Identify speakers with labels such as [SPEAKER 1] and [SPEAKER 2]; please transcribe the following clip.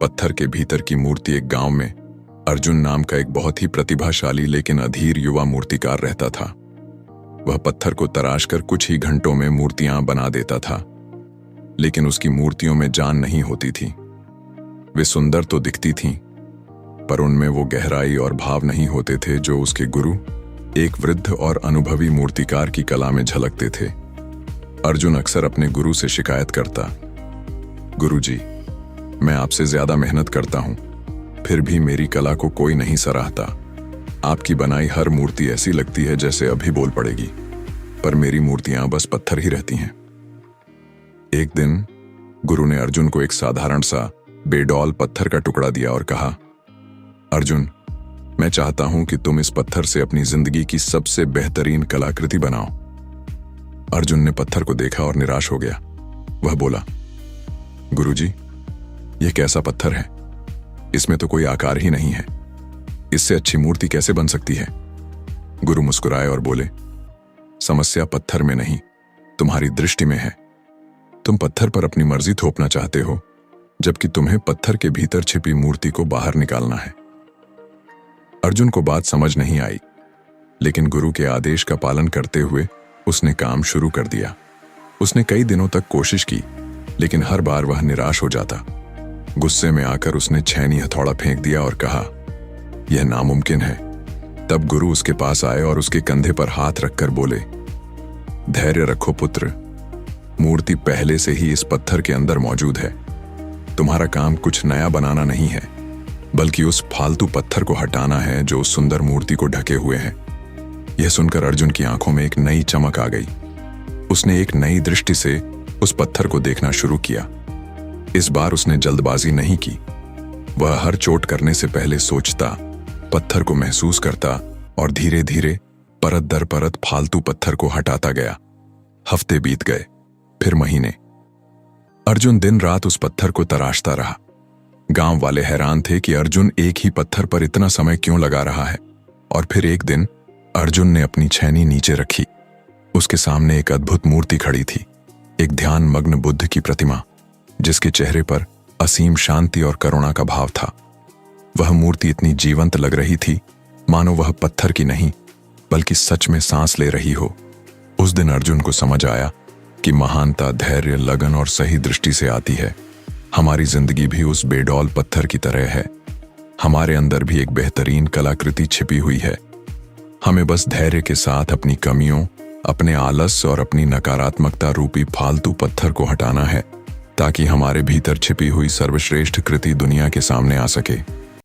[SPEAKER 1] पत्थर के भीतर की मूर्ति। एक गांव में अर्जुन नाम का एक बहुत ही प्रतिभाशाली लेकिन अधीर युवा मूर्तिकार रहता था। वह पत्थर को तराश कर कुछ ही घंटों में मूर्तियां बना देता था, लेकिन उसकी मूर्तियों में जान नहीं होती थी। वे सुंदर तो दिखती थीं, पर उनमें वो गहराई और भाव नहीं होते थे जो उसके गुरु, एक वृद्ध और अनुभवी मूर्तिकार की कला में झलकते थे। अर्जुन अक्सर अपने गुरु से शिकायत करता, गुरुजी, मैं आपसे ज्यादा मेहनत करता हूं, फिर भी मेरी कला को कोई नहीं सराहता। आपकी बनाई हर मूर्ति ऐसी लगती है जैसे अभी बोल पड़ेगी, पर मेरी मूर्तियां बस पत्थर ही रहती हैं। एक दिन गुरु ने अर्जुन को एक साधारण सा बेडौल पत्थर का टुकड़ा दिया और कहा, अर्जुन, मैं चाहता हूं कि तुम इस पत्थर से अपनी जिंदगी की सबसे बेहतरीन कलाकृति बनाओ। अर्जुन ने पत्थर को देखा और निराश हो गया। वह बोला, गुरुजी, यह कैसा पत्थर है? इसमें तो कोई आकार ही नहीं है। इससे अच्छी मूर्ति कैसे बन सकती है? गुरु मुस्कुराए और बोले, समस्या पत्थर में नहीं, तुम्हारी दृष्टि में है। तुम पत्थर पर अपनी मर्जी थोपना चाहते हो, जबकि तुम्हें पत्थर के भीतर छिपी मूर्ति को बाहर निकालना है। अर्जुन को बात समझ नहीं आई, लेकिन गुरु के आदेश का पालन करते हुए उसने काम शुरू कर दिया। उसने कई दिनों तक कोशिश की, लेकिन हर बार वह निराश हो जाता। गुस्से में आकर उसने छैनी हथौड़ा फेंक दिया और कहा, यह नामुमकिन है। तब गुरु उसके पास आए और उसके कंधे पर हाथ रखकर बोले, धैर्य रखो पुत्र, मूर्ति पहले से ही इस पत्थर के अंदर मौजूद है। तुम्हारा काम कुछ नया बनाना नहीं है, बल्कि उस फालतू पत्थर को हटाना है जो उस सुंदर मूर्ति को ढके हुए है। यह सुनकर अर्जुन की आंखों में एक नई चमक आ गई। उसने एक नई दृष्टि से उस पत्थर को देखना शुरू किया। इस बार उसने जल्दबाजी नहीं की। वह हर चोट करने से पहले सोचता, पत्थर को महसूस करता और धीरे धीरे परत दर परत फालतू पत्थर को हटाता गया। हफ्ते बीत गए, फिर महीने। अर्जुन दिन रात उस पत्थर को तराशता रहा। गांव वाले हैरान थे कि अर्जुन एक ही पत्थर पर इतना समय क्यों लगा रहा है। और फिर एक दिन अर्जुन ने अपनी छैनी नीचे रखी। उसके सामने एक अद्भुत मूर्ति खड़ी थी, एक ध्यान मग्न बुद्ध की प्रतिमा, जिसके चेहरे पर असीम शांति और करुणा का भाव था। वह मूर्ति इतनी जीवंत लग रही थी मानो वह पत्थर की नहीं, बल्कि सच में सांस ले रही हो। उस दिन अर्जुन को समझ आया कि महानता धैर्य, लगन और सही दृष्टि से आती है। हमारी जिंदगी भी उस बेडौल पत्थर की तरह है। हमारे अंदर भी एक बेहतरीन कलाकृति छिपी हुई है। हमें बस धैर्य के साथ अपनी कमियों, अपने आलस और अपनी नकारात्मकता रूपी फालतू पत्थर को हटाना है, ताकि हमारे भीतर छिपी हुई सर्वश्रेष्ठ कृति दुनिया के सामने आ सके।